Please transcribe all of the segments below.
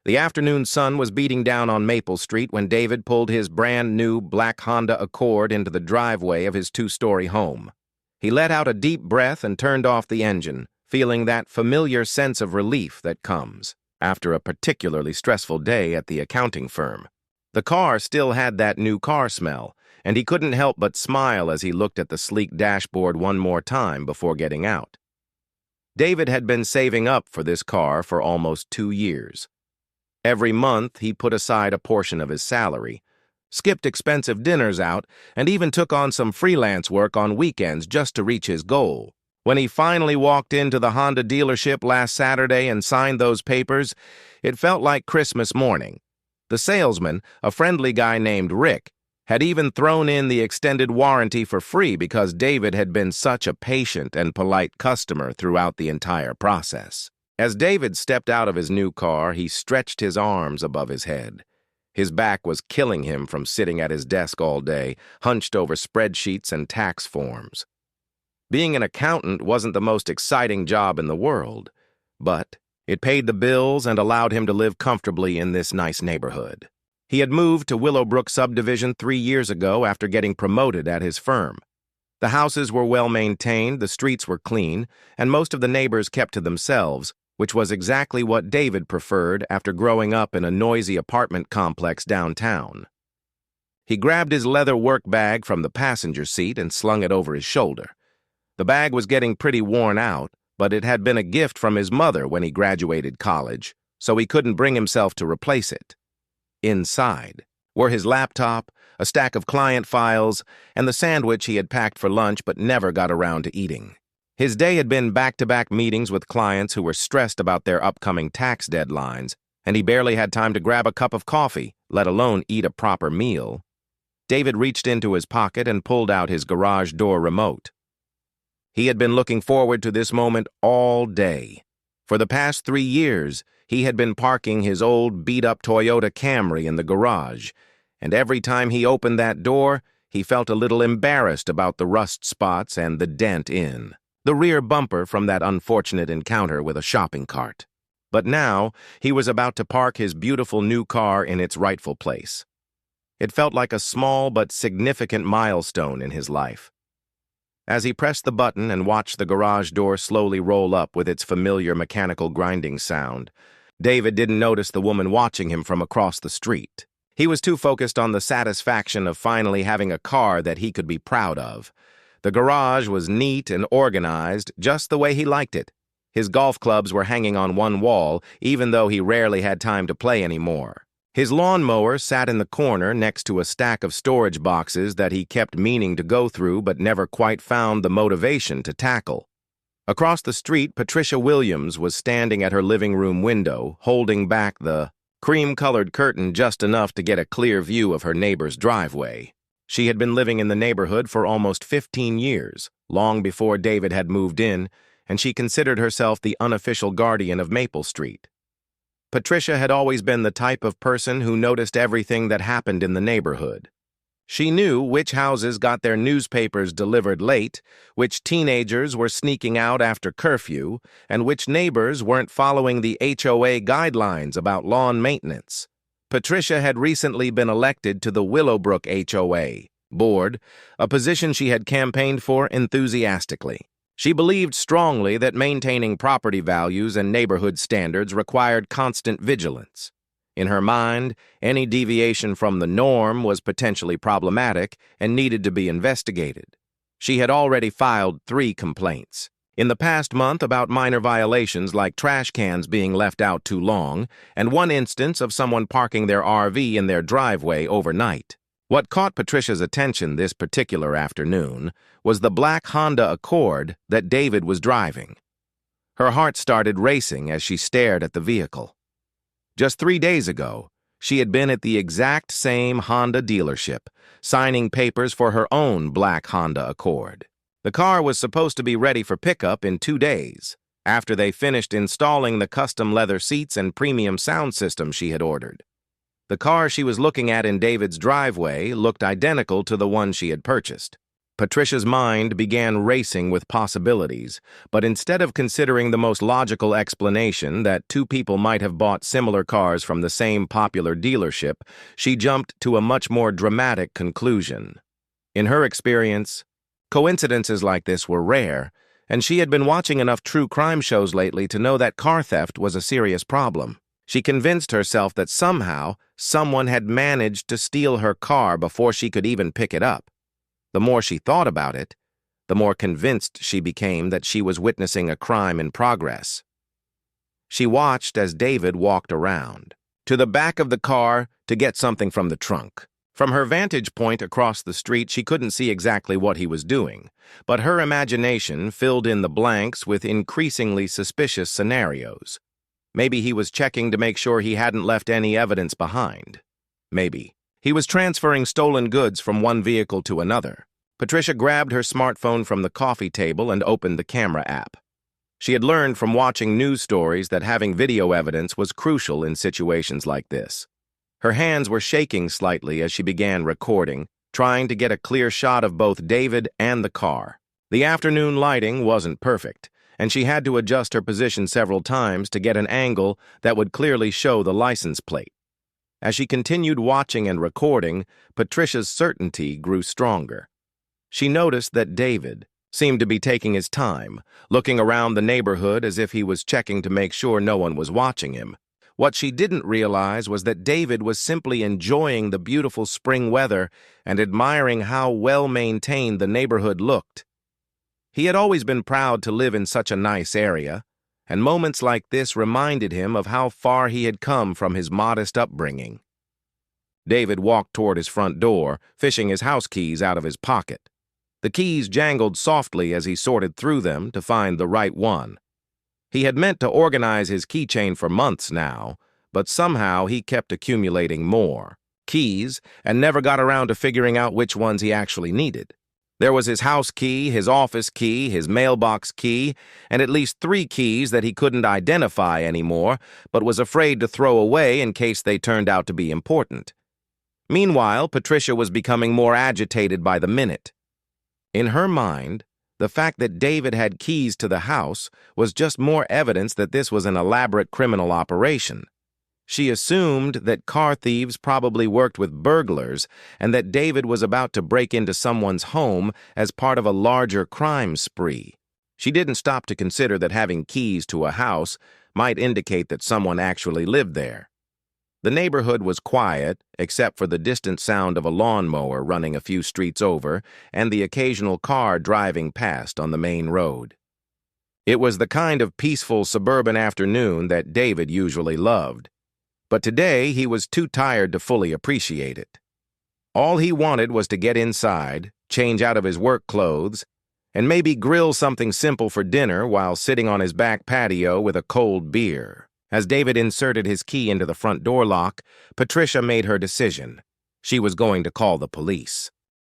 The afternoon sun was beating down on Maple Street when David pulled his brand-new black Honda Accord into the driveway of his two-story home. He let out a deep breath and turned off the engine, feeling that familiar sense of relief that comes after a particularly stressful day at the accounting firm. The car still had that new car smell, and he couldn't help but smile as he looked at the sleek dashboard one more time before getting out. David had been saving up for this car for almost 2 years. Every month, he put aside a portion of his salary, skipped expensive dinners out, and even took on some freelance work on weekends just to reach his goal. When he finally walked into the Honda dealership last Saturday and signed those papers, it felt like Christmas morning. The salesman, a friendly guy named Rick, had even thrown in the extended warranty for free because David had been such a patient and polite customer throughout the entire process. As David stepped out of his new car, he stretched his arms above his head. His back was killing him from sitting at his desk all day, hunched over spreadsheets and tax forms. Being an accountant wasn't the most exciting job in the world, but it paid the bills and allowed him to live comfortably in this nice neighborhood. He had moved to Willowbrook subdivision 3 years ago after getting promoted at his firm. The houses were well maintained, the streets were clean, and most of the neighbors kept to themselves, which was exactly what David preferred after growing up in a noisy apartment complex downtown. He grabbed his leather work bag from the passenger seat and slung it over his shoulder. The bag was getting pretty worn out, but it had been a gift from his mother when he graduated college, so he couldn't bring himself to replace it. Inside were his laptop, a stack of client files, and the sandwich he had packed for lunch but never got around to eating. His day had been back-to-back meetings with clients who were stressed about their upcoming tax deadlines, and he barely had time to grab a cup of coffee, let alone eat a proper meal. David reached into his pocket and pulled out his garage door remote. He had been looking forward to this moment all day. For the past 3 years, he had been parking his old beat-up Toyota Camry in the garage, and every time he opened that door, he felt a little embarrassed about the rust spots and the dent in the rear bumper from that unfortunate encounter with a shopping cart. But now, he was about to park his beautiful new car in its rightful place. It felt like a small but significant milestone in his life. As he pressed the button and watched the garage door slowly roll up with its familiar mechanical grinding sound, David didn't notice the woman watching him from across the street. He was too focused on the satisfaction of finally having a car that he could be proud of. The garage was neat and organized, just the way he liked it. His golf clubs were hanging on one wall, even though he rarely had time to play anymore. His lawnmower sat in the corner next to a stack of storage boxes that he kept meaning to go through but never quite found the motivation to tackle. Across the street, Patricia Williams was standing at her living room window, holding back the cream-colored curtain just enough to get a clear view of her neighbor's driveway. She had been living in the neighborhood for almost 15 years, long before David had moved in, and she considered herself the unofficial guardian of Maple Street. Patricia had always been the type of person who noticed everything that happened in the neighborhood. She knew which houses got their newspapers delivered late, which teenagers were sneaking out after curfew, and which neighbors weren't following the HOA guidelines about lawn maintenance. Patricia had recently been elected to the Willowbrook HOA board, a position she had campaigned for enthusiastically. She believed strongly that maintaining property values and neighborhood standards required constant vigilance. In her mind, any deviation from the norm was potentially problematic and needed to be investigated. She had already filed 3 complaints. In the past month about minor violations like trash cans being left out too long, and one instance of someone parking their RV in their driveway overnight. What caught Patricia's attention this particular afternoon was the black Honda Accord that David was driving. Her heart started racing as she stared at the vehicle. Just 3 days ago, she had been at the exact same Honda dealership, signing papers for her own black Honda Accord. The car was supposed to be ready for pickup in 2 days, after they finished installing the custom leather seats and premium sound system she had ordered. The car she was looking at in David's driveway looked identical to the one she had purchased. Patricia's mind began racing with possibilities, but instead of considering the most logical explanation that two people might have bought similar cars from the same popular dealership, she jumped to a much more dramatic conclusion. In her experience, coincidences like this were rare, and she had been watching enough true crime shows lately to know that car theft was a serious problem. She convinced herself that somehow someone had managed to steal her car before she could even pick it up. The more she thought about it, the more convinced she became that she was witnessing a crime in progress. She watched as David walked around, to the back of the car to get something from the trunk. From her vantage point across the street, she couldn't see exactly what he was doing, but her imagination filled in the blanks with increasingly suspicious scenarios. Maybe he was checking to make sure he hadn't left any evidence behind. Maybe he was transferring stolen goods from one vehicle to another. Patricia grabbed her smartphone from the coffee table and opened the camera app. She had learned from watching news stories that having video evidence was crucial in situations like this. Her hands were shaking slightly as she began recording, trying to get a clear shot of both David and the car. The afternoon lighting wasn't perfect, and she had to adjust her position several times to get an angle that would clearly show the license plate. As she continued watching and recording, Patricia's certainty grew stronger. She noticed that David seemed to be taking his time, looking around the neighborhood as if he was checking to make sure no one was watching him. What she didn't realize was that David was simply enjoying the beautiful spring weather and admiring how well-maintained the neighborhood looked. He had always been proud to live in such a nice area, and moments like this reminded him of how far he had come from his modest upbringing. David walked toward his front door, fishing his house keys out of his pocket. The keys jangled softly as he sorted through them to find the right one. He had meant to organize his keychain for months now, but somehow he kept accumulating more keys and never got around to figuring out which ones he actually needed. There was his house key, his office key, his mailbox key, and at least 3 keys that he couldn't identify anymore, but was afraid to throw away in case they turned out to be important. Meanwhile, Patricia was becoming more agitated by the minute. In her mind, the fact that David had keys to the house was just more evidence that this was an elaborate criminal operation. She assumed that car thieves probably worked with burglars and that David was about to break into someone's home as part of a larger crime spree. She didn't stop to consider that having keys to a house might indicate that someone actually lived there. The neighborhood was quiet, except for the distant sound of a lawnmower running a few streets over and the occasional car driving past on the main road. It was the kind of peaceful suburban afternoon that David usually loved, but today he was too tired to fully appreciate it. All he wanted was to get inside, change out of his work clothes, and maybe grill something simple for dinner while sitting on his back patio with a cold beer. As David inserted his key into the front door lock, Patricia made her decision. She was going to call the police.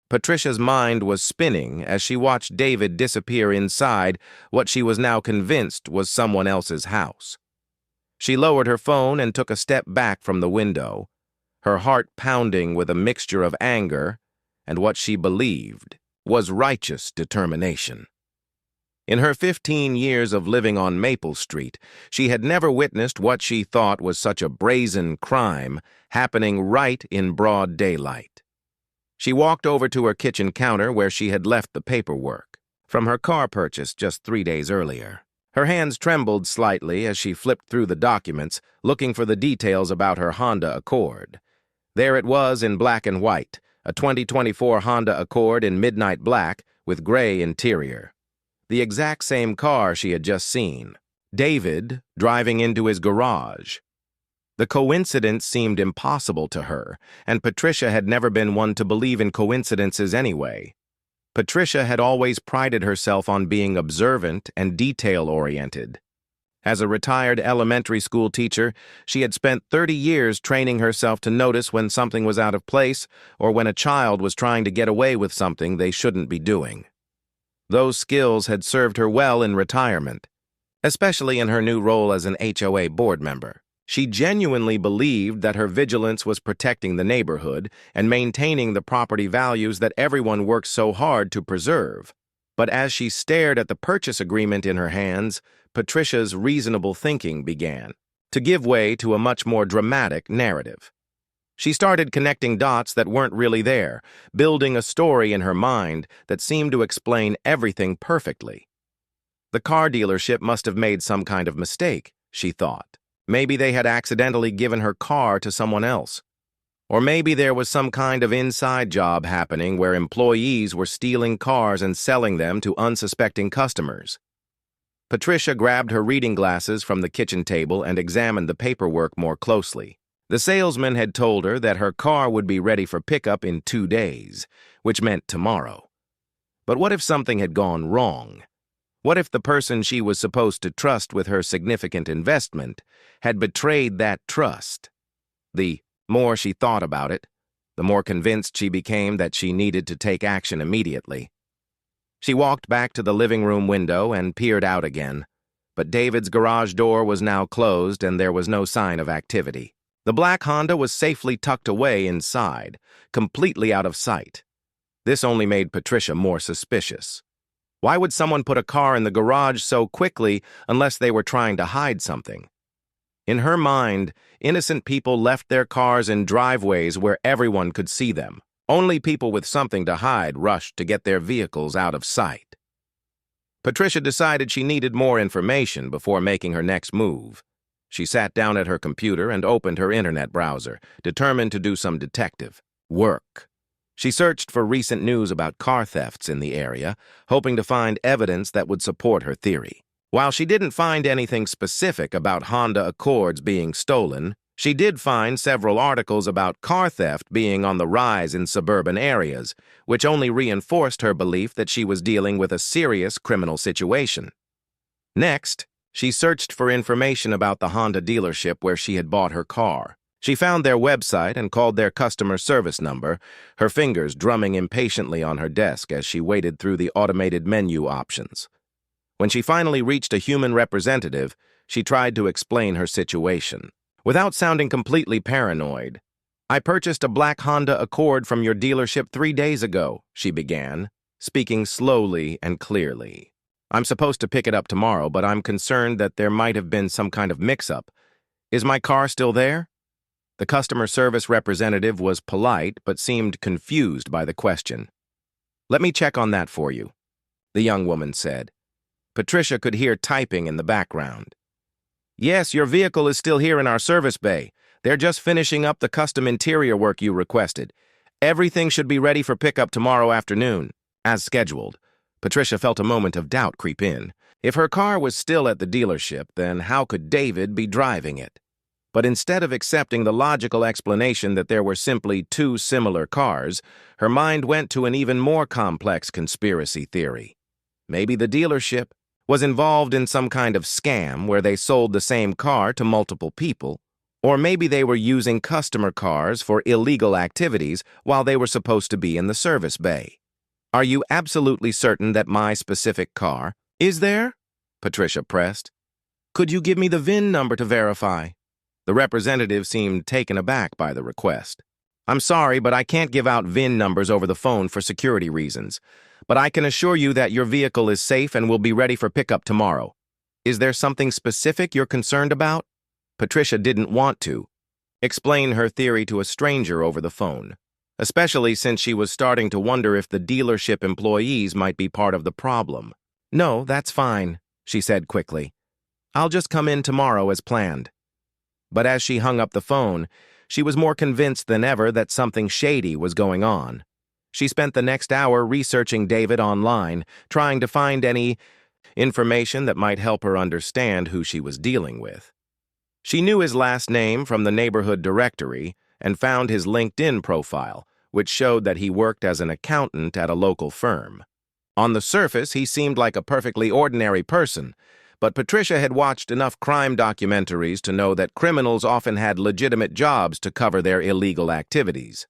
Patricia's mind was spinning as she watched David disappear inside what she was now convinced was someone else's house. She lowered her phone and took a step back from the window, her heart pounding with a mixture of anger and what she believed was righteous determination. In her 15 years of living on Maple Street, she had never witnessed what she thought was such a brazen crime happening right in broad daylight. She walked over to her kitchen counter where she had left the paperwork from her car purchase just 3 days earlier. Her hands trembled slightly as she flipped through the documents, looking for the details about her Honda Accord. There it was in black and white, a 2024 Honda Accord in midnight black with gray interior. The exact same car she had just seen. David driving into his garage. The coincidence seemed impossible to her, and Patricia had never been one to believe in coincidences anyway. Patricia had always prided herself on being observant and detail-oriented. As a retired elementary school teacher, she had spent 30 years training herself to notice when something was out of place or when a child was trying to get away with something they shouldn't be doing. Those skills had served her well in retirement, especially in her new role as an HOA board member. She genuinely believed that her vigilance was protecting the neighborhood and maintaining the property values that everyone worked so hard to preserve. But as she stared at the purchase agreement in her hands, Patricia's reasonable thinking began to give way to a much more dramatic narrative. She started connecting dots that weren't really there, building a story in her mind that seemed to explain everything perfectly. The car dealership must have made some kind of mistake, she thought. Maybe they had accidentally given her car to someone else. Or maybe there was some kind of inside job happening where employees were stealing cars and selling them to unsuspecting customers. Patricia grabbed her reading glasses from the kitchen table and examined the paperwork more closely. The salesman had told her that her car would be ready for pickup in 2 days, which meant tomorrow. But what if something had gone wrong? What if the person she was supposed to trust with her significant investment had betrayed that trust? The more she thought about it, the more convinced she became that she needed to take action immediately. She walked back to the living room window and peered out again, but David's garage door was now closed and there was no sign of activity. The black Honda was safely tucked away inside, completely out of sight. This only made Patricia more suspicious. Why would someone put a car in the garage so quickly unless they were trying to hide something? In her mind, innocent people left their cars in driveways where everyone could see them. Only people with something to hide rushed to get their vehicles out of sight. Patricia decided she needed more information before making her next move. She sat down at her computer and opened her internet browser, determined to do some detective work. She searched for recent news about car thefts in the area, hoping to find evidence that would support her theory. While she didn't find anything specific about Honda Accords being stolen, she did find several articles about car theft being on the rise in suburban areas, which only reinforced her belief that she was dealing with a serious criminal situation. Next, she searched for information about the Honda dealership where she had bought her car. She found their website and called their customer service number, her fingers drumming impatiently on her desk as she waded through the automated menu options. When she finally reached a human representative, she tried to explain her situation. Without sounding completely paranoid, "I purchased a black Honda Accord from your dealership 3 days ago," she began, speaking slowly and clearly. "I'm supposed to pick it up tomorrow, but I'm concerned that there might have been some kind of mix-up. Is my car still there?" The customer service representative was polite but seemed confused by the question. "Let me check on that for you," the young woman said. Patricia could hear typing in the background. "Yes, your vehicle is still here in our service bay. They're just finishing up the custom interior work you requested. Everything should be ready for pickup tomorrow afternoon, as scheduled." Patricia felt a moment of doubt creep in. If her car was still at the dealership, then how could David be driving it? But instead of accepting the logical explanation that there were simply 2 similar cars, her mind went to an even more complex conspiracy theory. Maybe the dealership was involved in some kind of scam where they sold the same car to multiple people, or maybe they were using customer cars for illegal activities while they were supposed to be in the service bay. "Are you absolutely certain that my specific car is there?" Patricia pressed. "Could you give me the VIN number to verify?" The representative seemed taken aback by the request. "I'm sorry, but I can't give out VIN numbers over the phone for security reasons. But I can assure you that your vehicle is safe and will be ready for pickup tomorrow. Is there something specific you're concerned about?" Patricia didn't want to explain her theory to a stranger over the phone, especially since she was starting to wonder if the dealership employees might be part of the problem. "No, that's fine," she said quickly. "I'll just come in tomorrow as planned." But as she hung up the phone, she was more convinced than ever that something shady was going on. She spent the next hour researching David online, trying to find any information that might help her understand who she was dealing with. She knew his last name from the neighborhood directory and found his LinkedIn profile, which showed that he worked as an accountant at a local firm. On the surface, he seemed like a perfectly ordinary person, but Patricia had watched enough crime documentaries to know that criminals often had legitimate jobs to cover their illegal activities.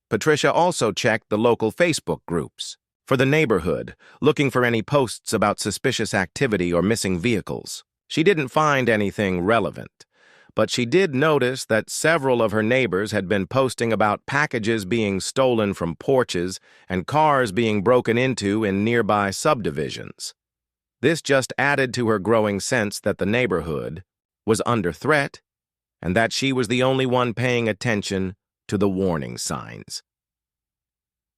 Patricia also checked the local Facebook groups for the neighborhood, looking for any posts about suspicious activity or missing vehicles. She didn't find anything relevant, but she did notice that several of her neighbors had been posting about packages being stolen from porches and cars being broken into in nearby subdivisions. This just added to her growing sense that the neighborhood was under threat and that she was the only one paying attention to the warning signs.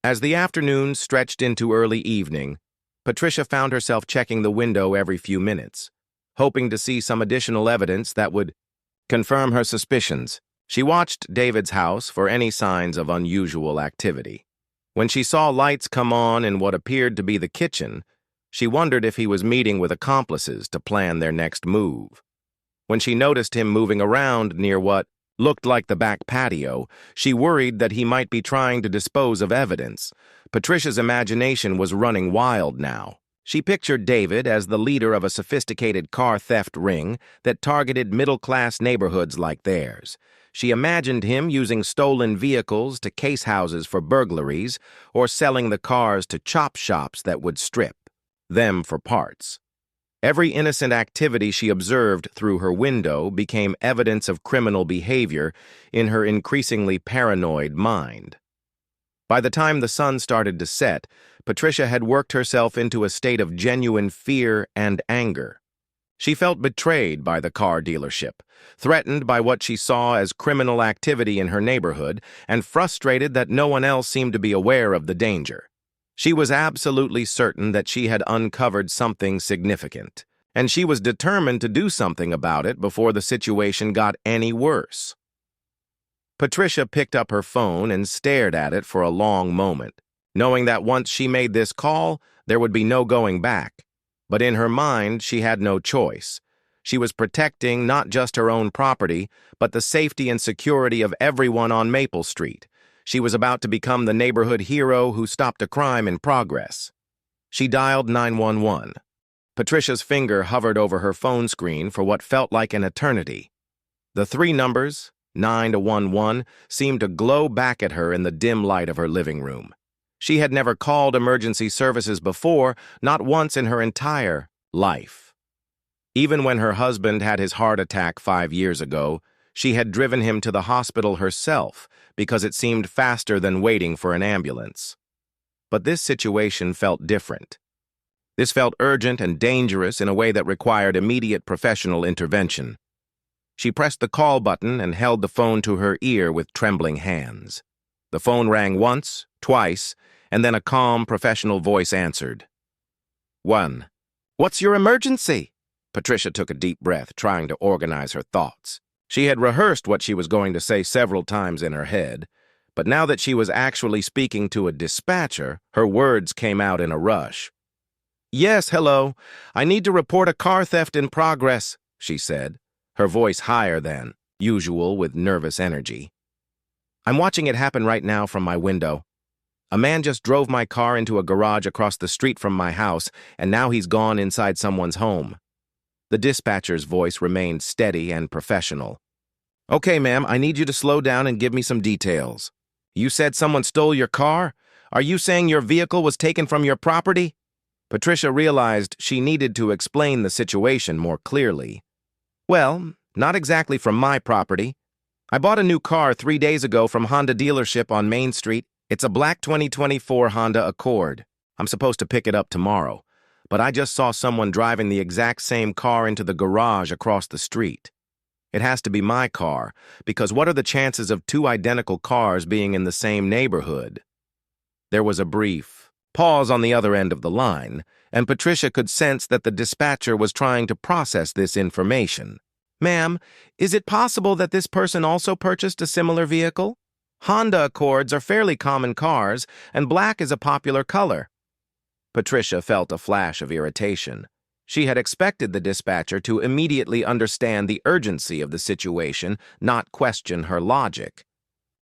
As the afternoon stretched into early evening, Patricia found herself checking the window every few minutes, hoping to see some additional evidence that would confirm her suspicions. She watched David's house for any signs of unusual activity. When she saw lights come on in what appeared to be the kitchen, she wondered if he was meeting with accomplices to plan their next move. When she noticed him moving around near what looked like the back patio, she worried that he might be trying to dispose of evidence. Patricia's imagination was running wild now. She pictured David as the leader of a sophisticated car theft ring that targeted middle-class neighborhoods like theirs. She imagined him using stolen vehicles to case houses for burglaries or selling the cars to chop shops that would strip them for parts. Every innocent activity she observed through her window became evidence of criminal behavior in her increasingly paranoid mind. By the time the sun started to set, Patricia had worked herself into a state of genuine fear and anger. She felt betrayed by the car dealership, threatened by what she saw as criminal activity in her neighborhood, and frustrated that no one else seemed to be aware of the danger. She was absolutely certain that she had uncovered something significant, and she was determined to do something about it before the situation got any worse. Patricia picked up her phone and stared at it for a long moment, knowing that once she made this call, there would be no going back. But in her mind, she had no choice. She was protecting not just her own property, but the safety and security of everyone on Maple Street. She was about to become the neighborhood hero who stopped a crime in progress. She dialed 911. Patricia's finger hovered over her phone screen for what felt like an eternity. The three numbers, 9 to 11, seemed to glow back at her in the dim light of her living room. She had never called emergency services before, not once in her entire life. Even when her husband had his heart attack 5 years ago, she had driven him to the hospital herself because it seemed faster than waiting for an ambulance. But this situation felt different. This felt urgent and dangerous in a way that required immediate professional intervention. She pressed the call button and held the phone to her ear with trembling hands. The phone rang once, twice, and then a calm, professional voice answered. 1. What's your emergency? Patricia took a deep breath, trying to organize her thoughts. She had rehearsed what she was going to say several times in her head, but now that she was actually speaking to a dispatcher, her words came out in a rush. Yes, hello. I need to report a car theft in progress, she said, her voice higher than usual with nervous energy. I'm watching it happen right now from my window. A man just drove my car into a garage across the street from my house, and now he's gone inside someone's home. The dispatcher's voice remained steady and professional. Okay, ma'am, I need you to slow down and give me some details. You said someone stole your car? Are you saying your vehicle was taken from your property? Patricia realized she needed to explain the situation more clearly. Well, not exactly from my property. I bought a new car 3 days ago from Honda dealership on Main Street. It's a black 2024 Honda Accord. I'm supposed to pick it up tomorrow, but I just saw someone driving the exact same car into the garage across the street. It has to be my car, because what are the chances of 2 identical cars being in the same neighborhood? There was a brief pause on the other end of the line, and Patricia could sense that the dispatcher was trying to process this information. Ma'am, is it possible that this person also purchased a similar vehicle? Honda Accords are fairly common cars, and black is a popular color. Patricia felt a flash of irritation. She had expected the dispatcher to immediately understand the urgency of the situation, not question her logic.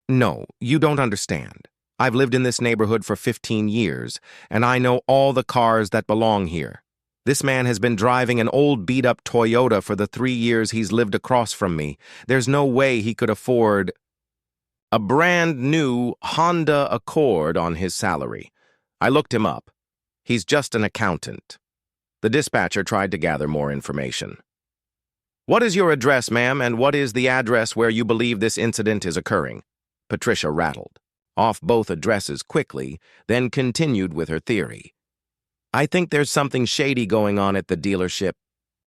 No, you don't understand. I've lived in this neighborhood for 15 years, and I know all the cars that belong here. This man has been driving an old beat-up Toyota for the 3 years he's lived across from me. There's no way he could afford a brand new Honda Accord on his salary. I looked him up. He's just an accountant. The dispatcher tried to gather more information. What is your address, ma'am, and what is the address where you believe this incident is occurring? Patricia rattled off both addresses quickly, then continued with her theory. I think there's something shady going on at the dealership.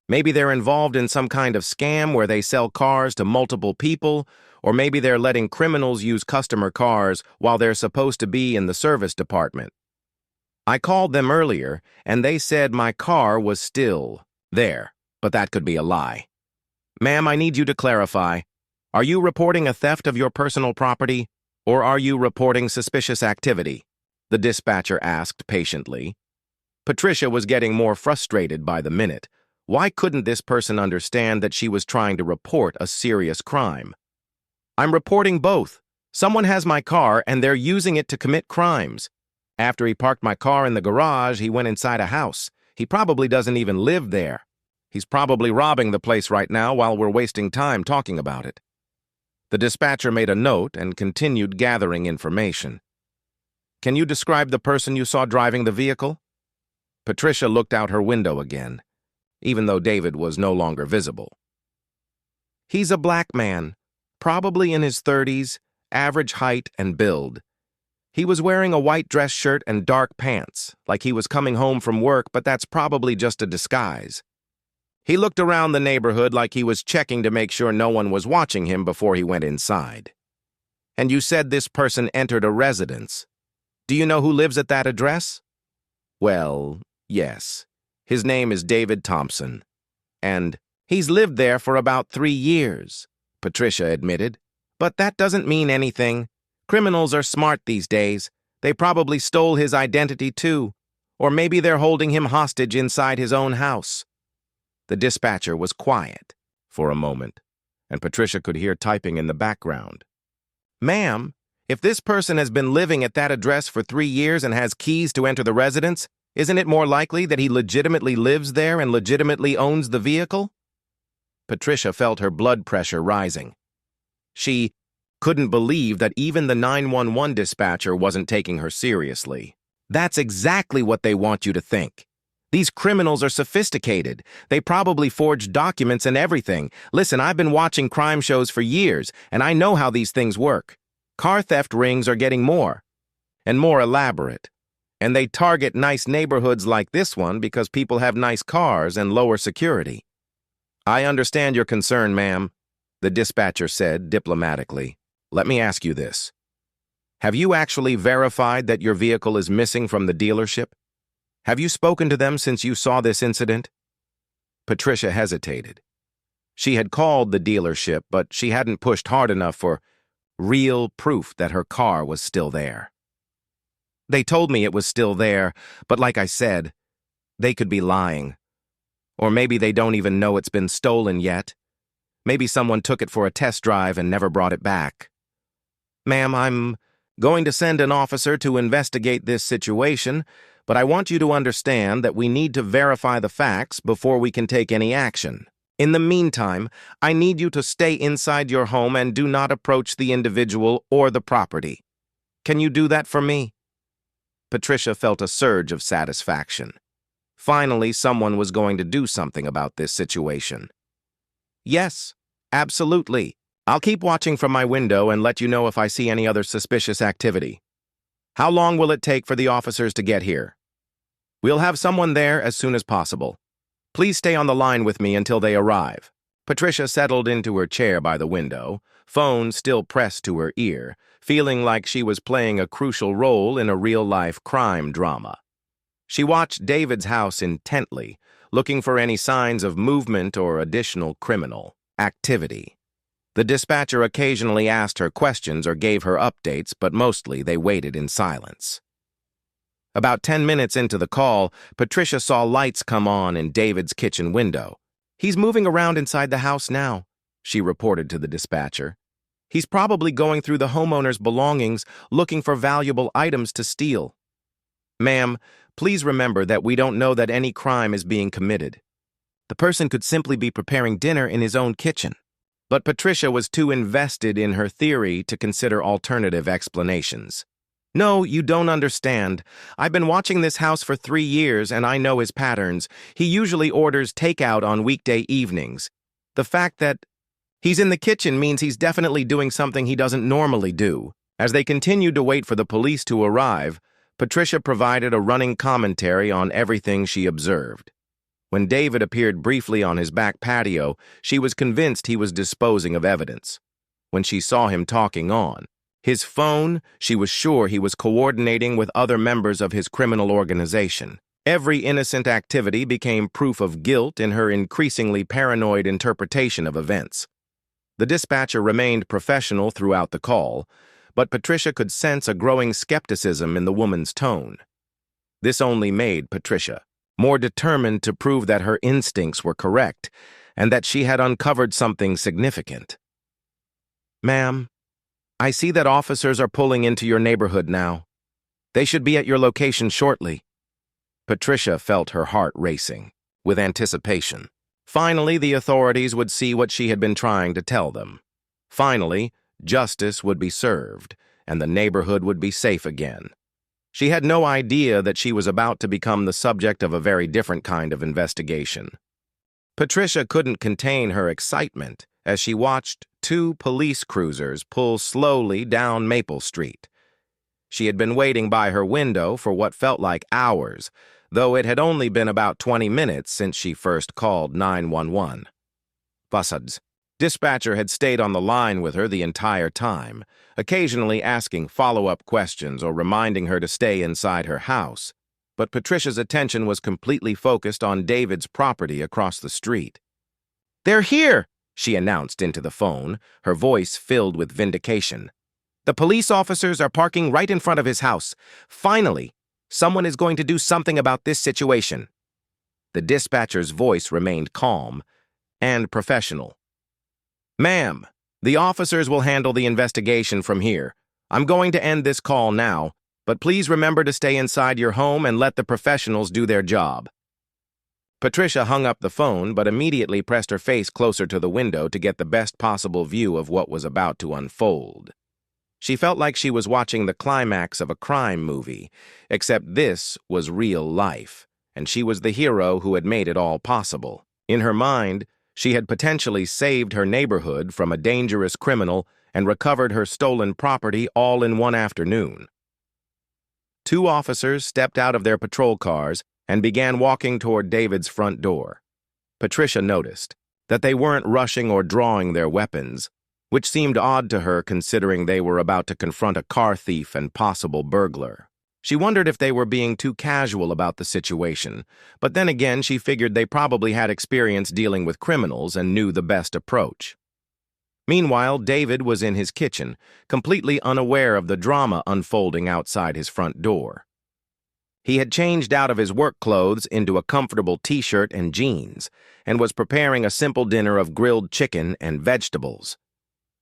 Maybe they're involved in some kind of scam where they sell cars to multiple people, or maybe they're letting criminals use customer cars while they're supposed to be in the service department. I called them earlier, and they said my car was still there, but that could be a lie. Ma'am, I need you to clarify. Are you reporting a theft of your personal property, or are you reporting suspicious activity? The dispatcher asked patiently. Patricia was getting more frustrated by the minute. Why couldn't this person understand that she was trying to report a serious crime? I'm reporting both. Someone has my car, and they're using it to commit crimes. After he parked my car in the garage, he went inside a house. He probably doesn't even live there. He's probably robbing the place right now while we're wasting time talking about it. The dispatcher made a note and continued gathering information. Can you describe the person you saw driving the vehicle? Patricia looked out her window again, even though David was no longer visible. He's a black man, probably in his 30s, average height and build. He was wearing a white dress shirt and dark pants, like he was coming home from work, but that's probably just a disguise. He looked around the neighborhood like he was checking to make sure no one was watching him before he went inside. And you said this person entered a residence. Do you know who lives at that address? Well, yes. His name is David Thompson. And he's lived there for about 3 years, Patricia admitted. But that doesn't mean anything. Criminals are smart these days. They probably stole his identity too. Or maybe they're holding him hostage inside his own house. The dispatcher was quiet for a moment, and Patricia could hear typing in the background. Ma'am, if this person has been living at that address for 3 years and has keys to enter the residence, isn't it more likely that he legitimately lives there and legitimately owns the vehicle? Patricia felt her blood pressure rising. She couldn't believe that even the 911 dispatcher wasn't taking her seriously. That's exactly what they want you to think. These criminals are sophisticated. They probably forged documents and everything. Listen, I've been watching crime shows for years, and I know how these things work. Car theft rings are getting more and more elaborate. And they target nice neighborhoods like this one because people have nice cars and lower security. I understand your concern, ma'am, the dispatcher said diplomatically. Let me ask you this. Have you actually verified that your vehicle is missing from the dealership? Have you spoken to them since you saw this incident? Patricia hesitated. She had called the dealership, but she hadn't pushed hard enough for real proof that her car was still there. They told me it was still there, but like I said, they could be lying. Or maybe they don't even know it's been stolen yet. Maybe someone took it for a test drive and never brought it back. Ma'am, I'm going to send an officer to investigate this situation, but I want you to understand that we need to verify the facts before we can take any action. In the meantime, I need you to stay inside your home and do not approach the individual or the property. Can you do that for me? Patricia felt a surge of satisfaction. Finally, someone was going to do something about this situation. Yes, absolutely. I'll keep watching from my window and let you know if I see any other suspicious activity. How long will it take for the officers to get here? We'll have someone there as soon as possible. Please stay on the line with me until they arrive. Patricia settled into her chair by the window, phone still pressed to her ear, feeling like she was playing a crucial role in a real-life crime drama. She watched David's house intently, looking for any signs of movement or additional criminal activity. The dispatcher occasionally asked her questions or gave her updates, but mostly they waited in silence. About 10 minutes into the call, Patricia saw lights come on in David's kitchen window. He's moving around inside the house now, she reported to the dispatcher. He's probably going through the homeowner's belongings looking for valuable items to steal. Ma'am, please remember that we don't know that any crime is being committed. The person could simply be preparing dinner in his own kitchen. But Patricia was too invested in her theory to consider alternative explanations. No, you don't understand. I've been watching this house for 3 years and I know his patterns. He usually orders takeout on weekday evenings. The fact that he's in the kitchen means he's definitely doing something he doesn't normally do. As they continued to wait for the police to arrive, Patricia provided a running commentary on everything she observed. When David appeared briefly on his back patio, she was convinced he was disposing of evidence. When she saw him talking on his phone, she was sure he was coordinating with other members of his criminal organization. Every innocent activity became proof of guilt in her increasingly paranoid interpretation of events. The dispatcher remained professional throughout the call, but Patricia could sense a growing skepticism in the woman's tone. This only made Patricia more determined to prove that her instincts were correct and that she had uncovered something significant. "Ma'am, I see that officers are pulling into your neighborhood now. They should be at your location shortly." Patricia felt her heart racing with anticipation. Finally, the authorities would see what she had been trying to tell them. Finally, justice would be served, and the neighborhood would be safe again. She had no idea that she was about to become the subject of a very different kind of investigation. Patricia couldn't contain her excitement as she watched two police cruisers pull slowly down Maple Street. She had been waiting by her window for what felt like hours, though it had only been about 20 minutes since she first called 911. Bussad's dispatcher had stayed on the line with her the entire time, occasionally asking follow-up questions or reminding her to stay inside her house, but Patricia's attention was completely focused on David's property across the street. "They're here!" she announced into the phone, her voice filled with vindication. "The police officers are parking right in front of his house. Finally, someone is going to do something about this situation." The dispatcher's voice remained calm and professional. "Ma'am, the officers will handle the investigation from here. I'm going to end this call now, but please remember to stay inside your home and let the professionals do their job." Patricia hung up the phone but immediately pressed her face closer to the window to get the best possible view of what was about to unfold. She felt like she was watching the climax of a crime movie, except this was real life, and she was the hero who had made it all possible. In her mind, she had potentially saved her neighborhood from a dangerous criminal and recovered her stolen property all in one afternoon. Two officers stepped out of their patrol cars and began walking toward David's front door. Patricia noticed that they weren't rushing or drawing their weapons, which seemed odd to her considering they were about to confront a car thief and possible burglar. She wondered if they were being too casual about the situation, but then again she figured they probably had experience dealing with criminals and knew the best approach. Meanwhile, David was in his kitchen, completely unaware of the drama unfolding outside his front door. He had changed out of his work clothes into a comfortable t-shirt and jeans, and was preparing a simple dinner of grilled chicken and vegetables.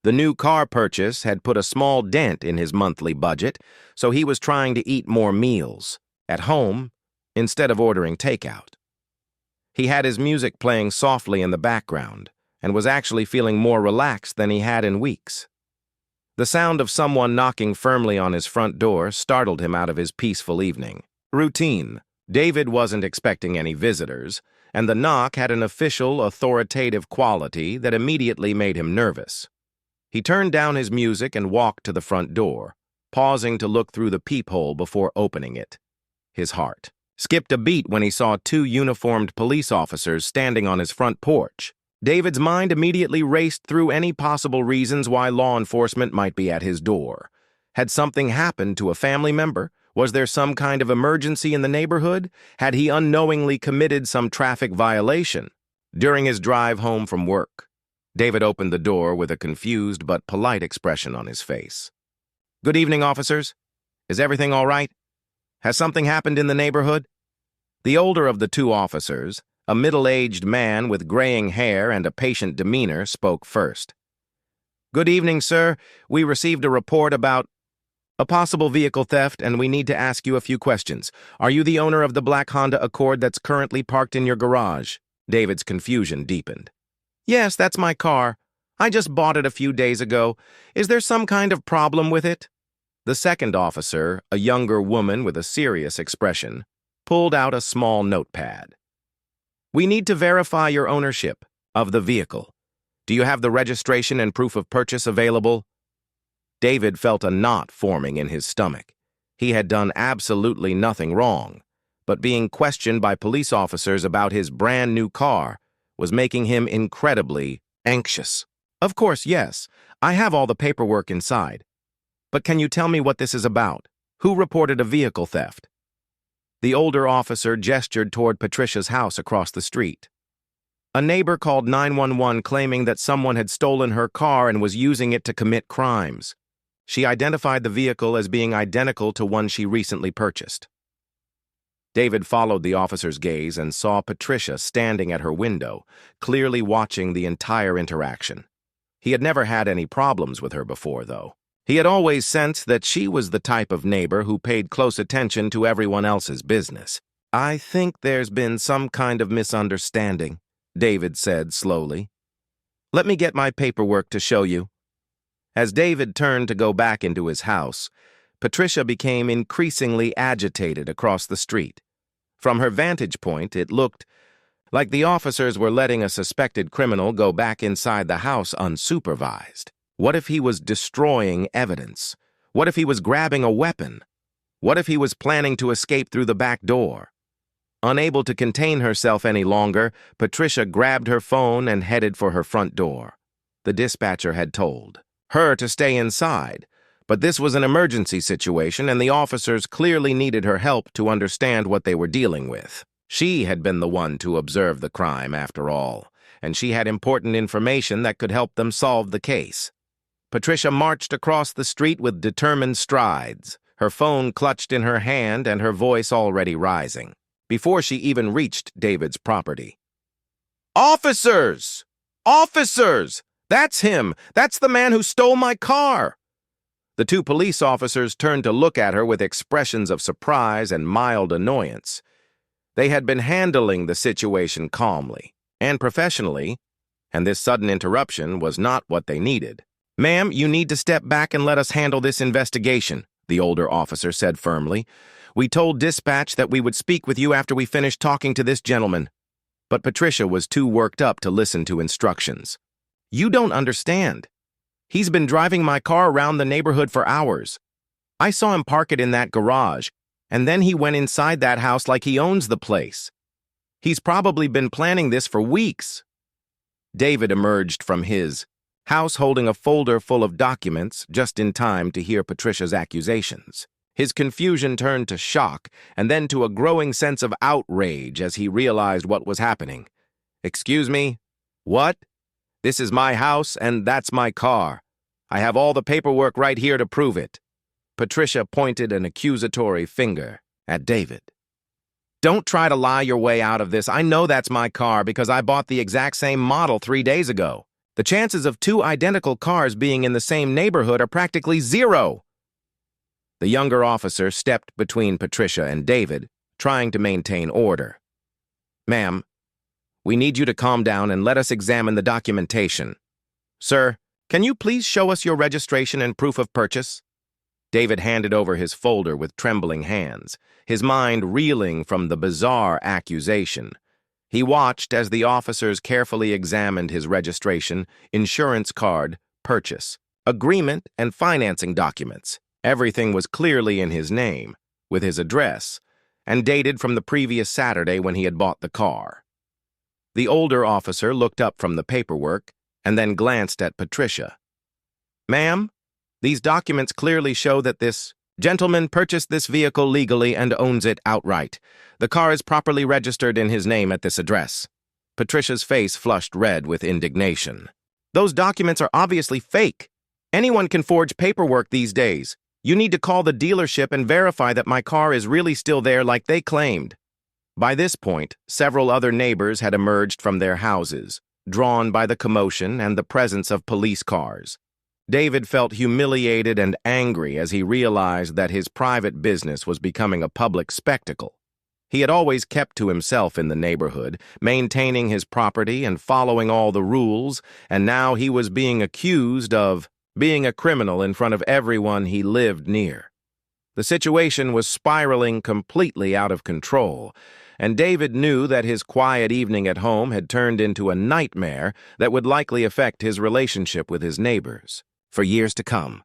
The new car purchase had put a small dent in his monthly budget, so he was trying to eat more meals at home instead of ordering takeout. He had his music playing softly in the background and was actually feeling more relaxed than he had in weeks. The sound of someone knocking firmly on his front door startled him out of his peaceful evening. Routine. David wasn't expecting any visitors, and the knock had an official, authoritative quality that immediately made him nervous. He turned down his music and walked to the front door, pausing to look through the peephole before opening it. His heart skipped a beat when he saw two uniformed police officers standing on his front porch. David's mind immediately raced through any possible reasons why law enforcement might be at his door. Had something happened to a family member? Was there some kind of emergency in the neighborhood? Had he unknowingly committed some traffic violation? During his drive home from work, David opened the door with a confused but polite expression on his face. "Good evening, officers. Is everything all right? Has something happened in the neighborhood?" The older of the two officers, a middle-aged man with graying hair and a patient demeanor, spoke first. "Good evening, sir. We received a report about a possible vehicle theft, and we need to ask you a few questions. Are you the owner of the black Honda Accord that's currently parked in your garage?" David's confusion deepened. "Yes, that's my car. I just bought it a few days ago. Is there some kind of problem with it?" The second officer, a younger woman with a serious expression, pulled out a small notepad. "We need to verify your ownership of the vehicle. Do you have the registration and proof of purchase available? David felt a knot forming in his stomach. He had done absolutely nothing wrong, but being questioned by police officers about his brand new car was making him incredibly anxious. Of course, yes, I have all the paperwork inside. But can you tell me what this is about? Who reported a vehicle theft? The older officer gestured toward Patricia's house across the street. A neighbor called 911 claiming that someone had stolen her car and was using it to commit crimes. She identified the vehicle as being identical to one she recently purchased. David followed the officer's gaze and saw Patricia standing at her window, clearly watching the entire interaction. He had never had any problems with her before, though. He had always sensed that she was the type of neighbor who paid close attention to everyone else's business. "I think there's been some kind of misunderstanding," David said slowly. "Let me get my paperwork to show you." As David turned to go back into his house, Patricia became increasingly agitated across the street. From her vantage point, it looked like the officers were letting a suspected criminal go back inside the house unsupervised. What if he was destroying evidence? What if he was grabbing a weapon? What if he was planning to escape through the back door? Unable to contain herself any longer, Patricia grabbed her phone and headed for her front door. The dispatcher had told her to stay inside, but this was an emergency situation and the officers clearly needed her help to understand what they were dealing with. She had been the one to observe the crime, after all, and she had important information that could help them solve the case. Patricia marched across the street with determined strides, her phone clutched in her hand and her voice already rising, before she even reached David's property. "Officers! Officers! That's him! That's the man who stole my car!" The two police officers turned to look at her with expressions of surprise and mild annoyance. They had been handling the situation calmly and professionally, and this sudden interruption was not what they needed. "Ma'am, you need to step back and let us handle this investigation," the older officer said firmly. "We told dispatch that we would speak with you after we finished talking to this gentleman." But Patricia was too worked up to listen to instructions. "You don't understand. He's been driving my car around the neighborhood for hours. I saw him park it in that garage, and then he went inside that house like he owns the place. He's probably been planning this for weeks." David emerged from his house holding a folder full of documents just in time to hear Patricia's accusations. His confusion turned to shock and then to a growing sense of outrage as he realized what was happening. "Excuse me? What? This is my house and that's my car. I have all the paperwork right here to prove it." Patricia pointed an accusatory finger at David. "Don't try to lie your way out of this. I know that's my car because I bought the exact same model 3 days ago. The chances of two identical cars being in the same neighborhood are practically zero." The younger officer stepped between Patricia and David, trying to maintain order. "Ma'am, we need you to calm down and let us examine the documentation. Sir, can you please show us your registration and proof of purchase?" David handed over his folder with trembling hands, his mind reeling from the bizarre accusation. He watched as the officers carefully examined his registration, insurance card, purchase, agreement, and financing documents. Everything was clearly in his name, with his address, and dated from the previous Saturday when he had bought the car. The older officer looked up from the paperwork and then glanced at Patricia. "Ma'am, these documents clearly show that this gentleman purchased this vehicle legally and owns it outright. The car is properly registered in his name at this address." Patricia's face flushed red with indignation. "Those documents are obviously fake. Anyone can forge paperwork these days. You need to call the dealership and verify that my car is really still there like they claimed." By this point, several other neighbors had emerged from their houses, drawn by the commotion and the presence of police cars. David felt humiliated and angry as he realized that his private business was becoming a public spectacle. He had always kept to himself in the neighborhood, maintaining his property and following all the rules, and now he was being accused of being a criminal in front of everyone he lived near. The situation was spiraling completely out of control, and David knew that his quiet evening at home had turned into a nightmare that would likely affect his relationship with his neighbors for years to come.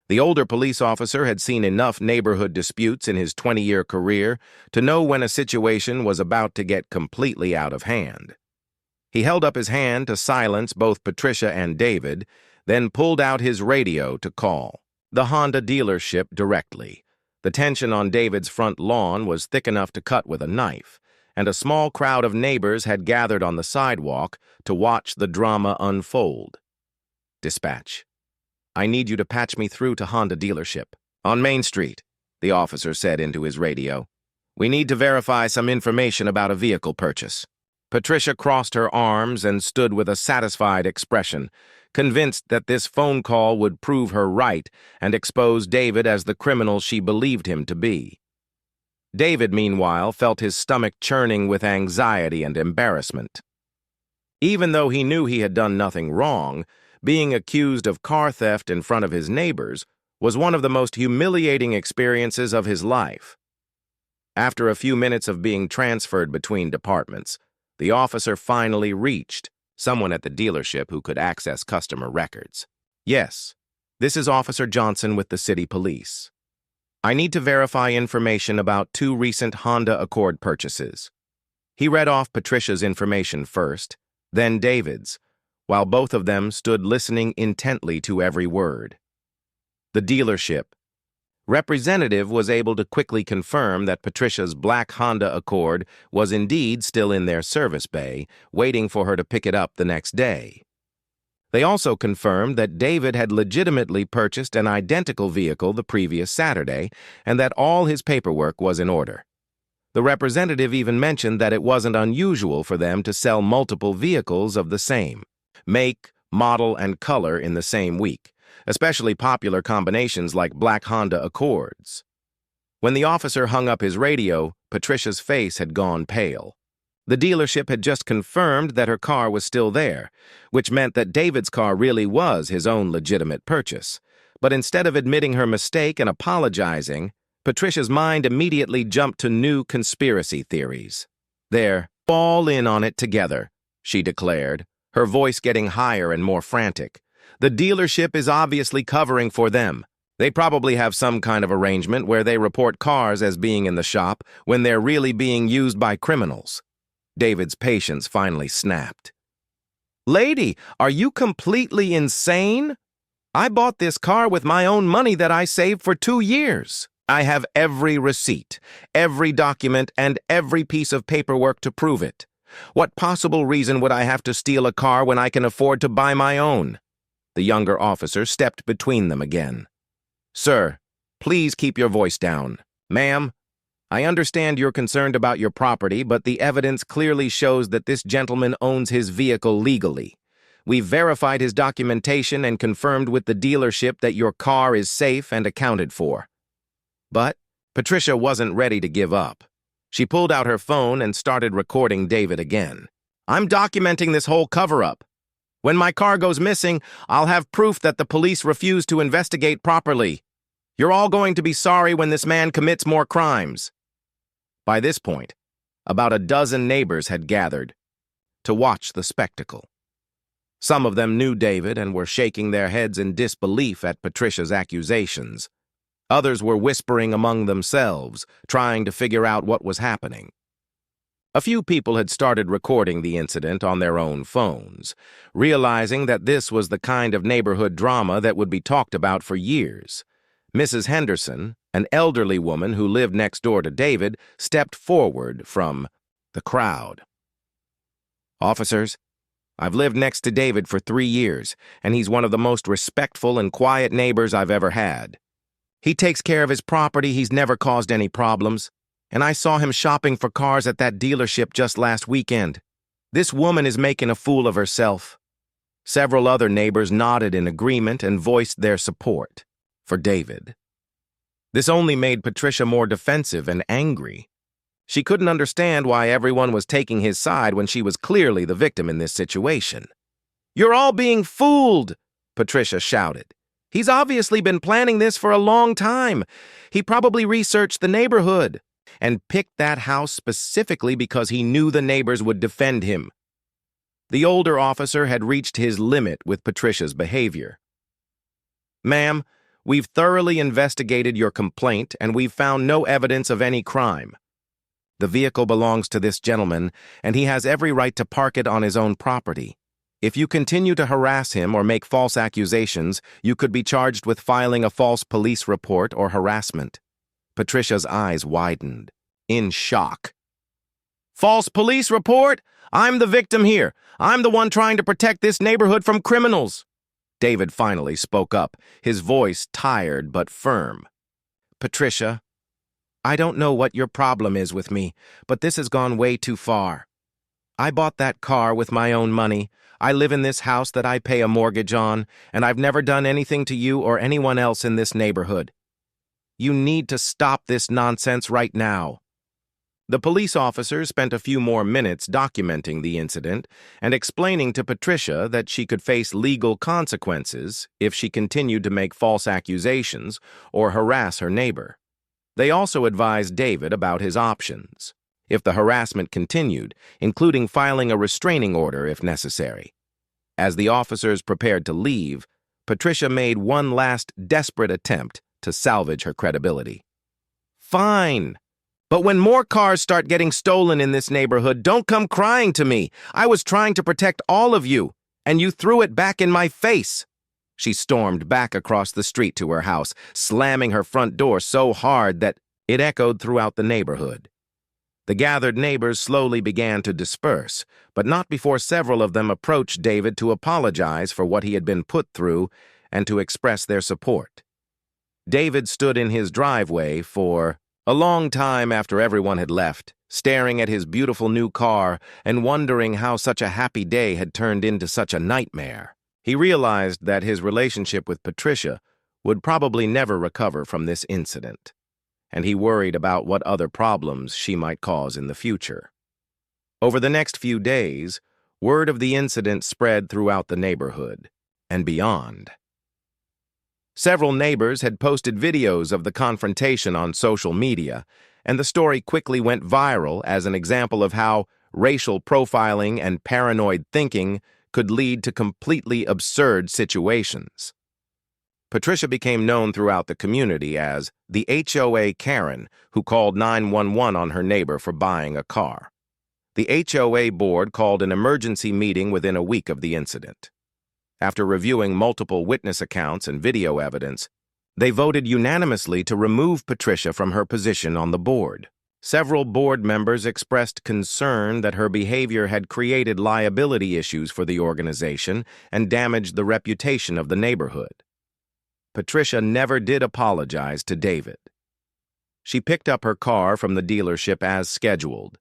The older police officer had seen enough neighborhood disputes in his 20-year career to know when a situation was about to get completely out of hand. He held up his hand to silence both Patricia and David, then pulled out his radio to call the Honda dealership directly. The tension on David's front lawn was thick enough to cut with a knife, and a small crowd of neighbors had gathered on the sidewalk to watch the drama unfold. Dispatch. I need you to patch me through to Honda dealership. On Main Street, the officer said into his radio. We need to verify some information about a vehicle purchase. Patricia crossed her arms and stood with a satisfied expression, convinced that this phone call would prove her right and expose David as the criminal she believed him to be. David, meanwhile, felt his stomach churning with anxiety and embarrassment. Even though he knew he had done nothing wrong, being accused of car theft in front of his neighbors was one of the most humiliating experiences of his life. After a few minutes of being transferred between departments, the officer finally reached someone at the dealership who could access customer records. Yes, this is Officer Johnson with the city police. I need to verify information about 2 recent Honda Accord purchases. He read off Patricia's information first, then David's, while both of them stood listening intently to every word. The dealership. Representative was able to quickly confirm that Patricia's black Honda Accord was indeed still in their service bay, waiting for her to pick it up the next day. They also confirmed that David had legitimately purchased an identical vehicle the previous Saturday and that all his paperwork was in order. The representative even mentioned that it wasn't unusual for them to sell multiple vehicles of the same make, model, and color in the same week, especially popular combinations like black Honda Accords. When the officer hung up his radio, Patricia's face had gone pale. The dealership had just confirmed that her car was still there, which meant that David's car really was his own legitimate purchase. But instead of admitting her mistake and apologizing, Patricia's mind immediately jumped to new conspiracy theories. They're all in on it together, she declared, her voice getting higher and more frantic. The dealership is obviously covering for them. They probably have some kind of arrangement where they report cars as being in the shop when they're really being used by criminals. David's patience finally snapped. Lady, are you completely insane? I bought this car with my own money that I saved for 2 years. I have every receipt, every document, and every piece of paperwork to prove it. What possible reason would I have to steal a car when I can afford to buy my own? The younger officer stepped between them again. Sir, please keep your voice down. Ma'am, I understand you're concerned about your property, but the evidence clearly shows that this gentleman owns his vehicle legally. We've verified his documentation and confirmed with the dealership that your car is safe and accounted for. But Patricia wasn't ready to give up. She pulled out her phone and started recording David again. I'm documenting this whole cover-up. When my car goes missing, I'll have proof that the police refused to investigate properly. You're all going to be sorry when this man commits more crimes. By this point, about a dozen neighbors had gathered to watch the spectacle. Some of them knew David and were shaking their heads in disbelief at Patricia's accusations. Others were whispering among themselves, trying to figure out what was happening. A few people had started recording the incident on their own phones, realizing that this was the kind of neighborhood drama that would be talked about for years. Mrs. Henderson, an elderly woman who lived next door to David, stepped forward from the crowd. Officers, I've lived next to David for 3 years, and he's one of the most respectful and quiet neighbors I've ever had. He takes care of his property, he's never caused any problems, and I saw him shopping for cars at that dealership just last weekend. This woman is making a fool of herself. Several other neighbors nodded in agreement and voiced their support for David. This only made Patricia more defensive and angry. She couldn't understand why everyone was taking his side when she was clearly the victim in this situation. You're all being fooled, Patricia shouted. He's obviously been planning this for a long time. He probably researched the neighborhood. and picked that house specifically because he knew the neighbors would defend him. The older officer had reached his limit with Patricia's behavior. "Ma'am, we've thoroughly investigated your complaint and we've found no evidence of any crime. The vehicle belongs to this gentleman, and he has every right to park it on his own property. If you continue to harass him or make false accusations, you could be charged with filing a false police report or harassment." Patricia's eyes widened, in shock. "False police report? I'm the victim here. I'm the one trying to protect this neighborhood from criminals." David finally spoke up, his voice tired but firm. "Patricia, I don't know what your problem is with me, but this has gone way too far. I bought that car with my own money. I live in this house that I pay a mortgage on, and I've never done anything to you or anyone else in this neighborhood. You need to stop this nonsense right now." The police officer spent a few more minutes documenting the incident and explaining to Patricia that she could face legal consequences if she continued to make false accusations or harass her neighbor. They also advised David about his options if the harassment continued, including filing a restraining order if necessary. As the officers prepared to leave, Patricia made one last desperate attempt to salvage her credibility. "Fine. But when more cars start getting stolen in this neighborhood, don't come crying to me. I was trying to protect all of you, and you threw it back in my face." She stormed back across the street to her house, slamming her front door so hard that it echoed throughout the neighborhood. The gathered neighbors slowly began to disperse, but not before several of them approached David to apologize for what he had been put through and to express their support. David stood in his driveway for a long time after everyone had left, staring at his beautiful new car and wondering how such a happy day had turned into such a nightmare. He realized that his relationship with Patricia would probably never recover from this incident, and he worried about what other problems she might cause in the future. Over the next few days, word of the incident spread throughout the neighborhood and beyond. Several neighbors had posted videos of the confrontation on social media, and the story quickly went viral as an example of how racial profiling and paranoid thinking could lead to completely absurd situations. Patricia became known throughout the community as the HOA Karen who called 911 on her neighbor for buying a car. The HOA board called an emergency meeting within a week of the incident. After reviewing multiple witness accounts and video evidence, they voted unanimously to remove Patricia from her position on the board. Several board members expressed concern that her behavior had created liability issues for the organization and damaged the reputation of the neighborhood. Patricia never did apologize to David. She picked up her car from the dealership as scheduled,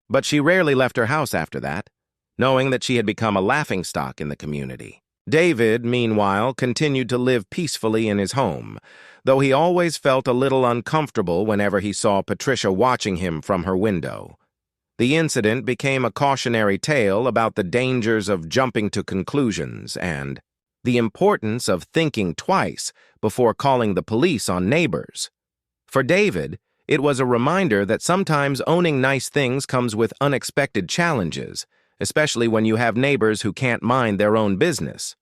but she rarely left her house after that, knowing that she had become a laughingstock in the community. David, meanwhile, continued to live peacefully in his home, though he always felt a little uncomfortable whenever he saw Patricia watching him from her window. The incident became a cautionary tale about the dangers of jumping to conclusions and the importance of thinking twice before calling the police on neighbors. For David, it was a reminder that sometimes owning nice things comes with unexpected challenges, especially when you have neighbors who can't mind their own business.